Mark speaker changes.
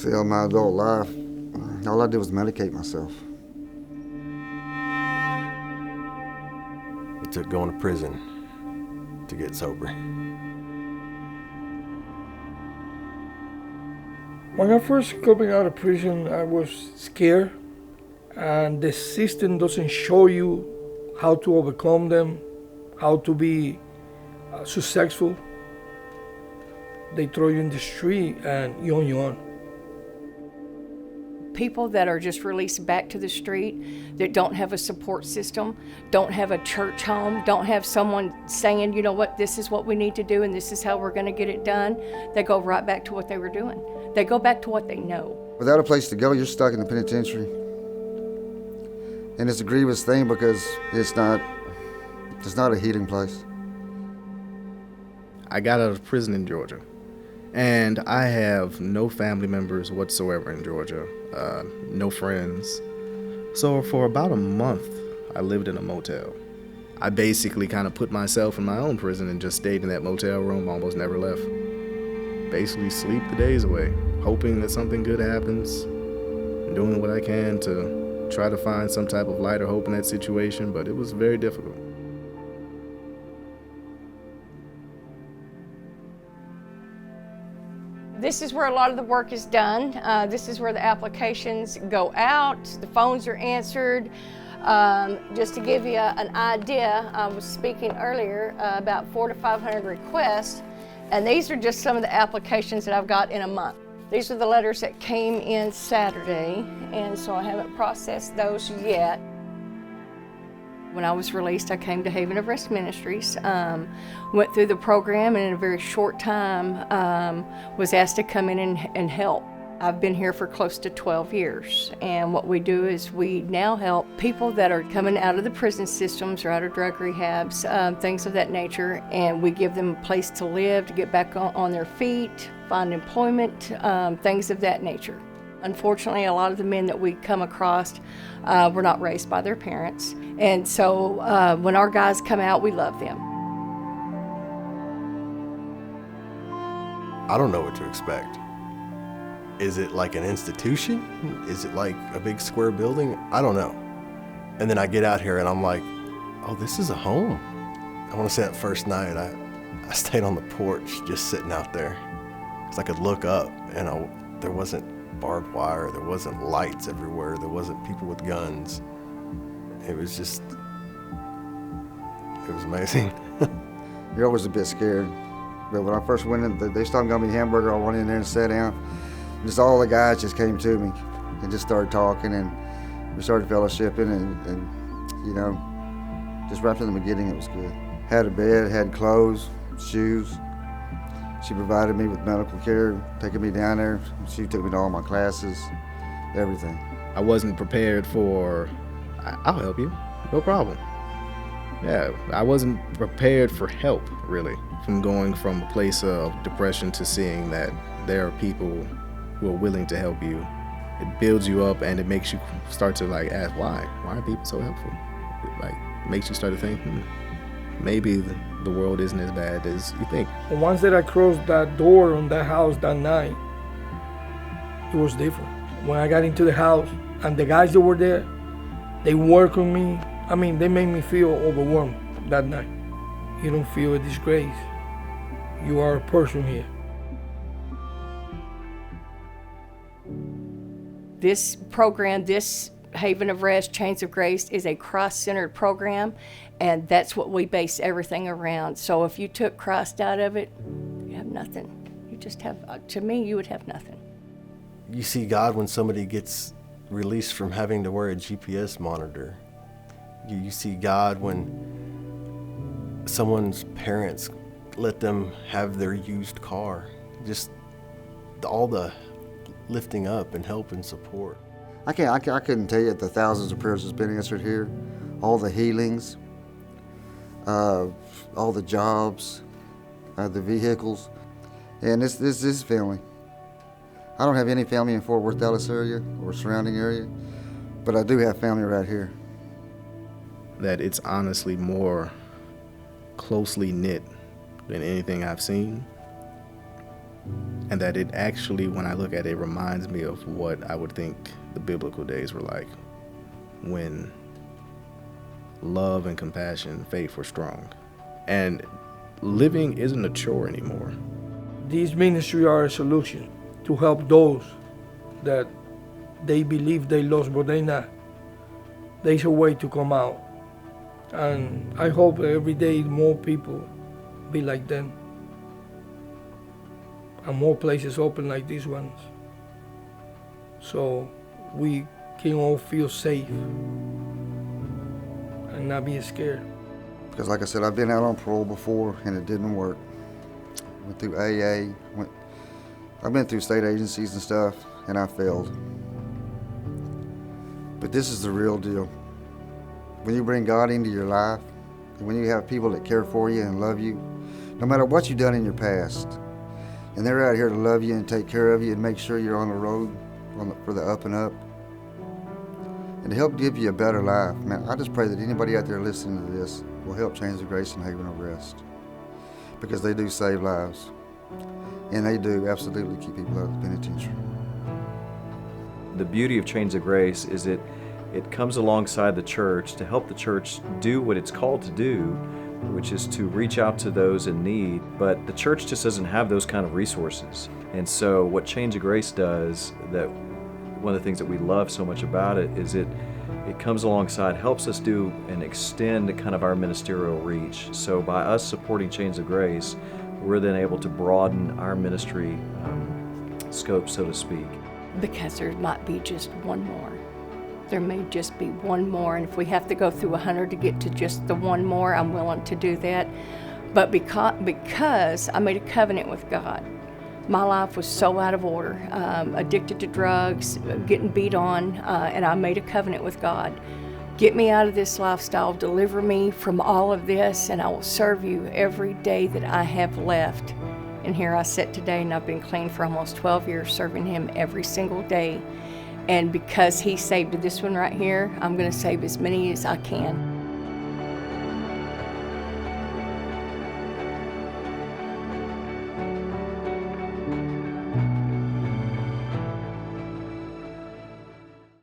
Speaker 1: See, all my adult life, all I did was medicate myself.
Speaker 2: It took going to prison to get sober.
Speaker 3: When I first coming out of prison, I was scared, and the system doesn't show you how to overcome them, how to be successful. They throw you in the street and you're on your own.
Speaker 4: People that are just released back to the street, that don't have a support system, don't have a church home, don't have someone saying, you know what, this is what we need to do and this is how we're going to get it done, they go right back to what they were doing. They go back to what they know.
Speaker 1: Without a place to go, you're stuck in the penitentiary. And it's a grievous thing because it's not a healing place.
Speaker 5: I got out of prison in Georgia, and I have no family members whatsoever in Georgia, no friends. So for about a month, I lived in a motel. I basically kind of put myself in my own prison and just stayed in that motel room, almost never left. Basically sleep the days away, hoping that something good happens, doing what I can to try to find some type of light or hope in that situation, but it was very difficult.
Speaker 4: This is where a lot of the work is done. This is where the applications go out, the phones are answered. Just to give you an idea, I was speaking earlier about 400 to 500 requests, and these are just some of the applications that I've got in a month. These are the letters that came in Saturday, and so I haven't processed those yet. When I was released, I came to Haven of Rest Ministries, went through the program, and in a very short time was asked to come in and help. I've been here for close to 12 years, and what we do is we now help people that are coming out of the prison systems or out of drug rehabs, things of that nature, and we give them a place to live, to get back on their feet, find employment, things of that nature. Unfortunately, a lot of the men that we come across were not raised by their parents, and so when our guys come out, we love them.
Speaker 2: I don't know what to expect. Is it like an institution? Is it like a big square building? I don't know. And then I get out here and I'm like, oh, this is a home. I want to say that first night I stayed on the porch just sitting out there because I could look up and there wasn't barbed wire, there wasn't lights everywhere, there wasn't people with guns. It was amazing.
Speaker 1: You're always a bit scared. But when I first went in, they started giving me hamburger. I went in there and sat down. Just all the guys just came to me and just started talking, and we started fellowshipping, and you know, just right from the beginning it was good. Had a bed, had clothes, shoes. She provided me with medical care, taking me down there. She took me to all my classes, everything.
Speaker 5: I wasn't prepared for, I'll help you, no problem. Yeah, I wasn't prepared for help, really, from going from a place of depression to seeing that there are people who are willing to help you. It builds you up, and it makes you start to ask why are people so helpful? It makes you start to think, maybe the world isn't as bad as you think.
Speaker 3: Once that I crossed that door on that house that night, it was different. When I got into the house and the guys that were there, they welcomed me. I mean, they made me feel overwhelmed that night. You don't feel a disgrace. You are a person here.
Speaker 4: This program, this Haven of Rest, Chains of Grace, is a Christ-centered program, and that's what we base everything around. So if you took Christ out of it, you have nothing. You just have, to me, you would have nothing.
Speaker 2: You see God when somebody gets released from having to wear a GPS monitor. You see God when someone's parents let them have their used car. Just all the lifting up and help and support.
Speaker 1: I couldn't tell you the thousands of prayers that's been answered here, all the healings, all the jobs, the vehicles, and this is family. I don't have any family in Fort Worth, Dallas area or surrounding area, but I do have family right here.
Speaker 5: That it's honestly more closely knit than anything I've seen. And that it actually, when I look at it, reminds me of what I would think the biblical days were like, when love and compassion, faith were strong. And living isn't a chore anymore.
Speaker 3: These ministries are a solution to help those that they believe they lost, but they not. There's a way to come out. And I hope every day more people be like them. And more places open like these ones. So we can all feel safe and not be scared.
Speaker 1: Because like I said, I've been out on parole before and it didn't work. Went through AA, I've been through state agencies and stuff, and I failed. But this is the real deal. When you bring God into your life, and when you have people that care for you and love you, no matter what you've done in your past, and they're out here to love you and take care of you and make sure you're on the road for the up and up, and to help give you a better life. Man, I just pray that anybody out there listening to this will help change the Grace and Haven of Rest, because they do save lives, and they do absolutely keep people out of the penitentiary.
Speaker 6: The beauty of Chains of Grace is it comes alongside the church to help the church do what it's called to do, which is to reach out to those in need. But the church just doesn't have those kind of resources. And so what Chains of Grace does, that one of the things that we love so much about it, is it comes alongside, helps us do and extend kind of our ministerial reach. So by us supporting Chains of Grace, we're then able to broaden our ministry scope, so to speak.
Speaker 4: Because there might be just one more. There may just be one more, and if we have to go through 100 to get to just the one more, I'm willing to do that. But because I made a covenant with God, my life was so out of order, addicted to drugs, getting beat on, and I made a covenant with God. Get me out of this lifestyle, deliver me from all of this, and I will serve you every day that I have left. And here I sit today, and I've been clean for almost 12 years, serving Him every single day. And because He saved this one right here, I'm going to save as many as I can.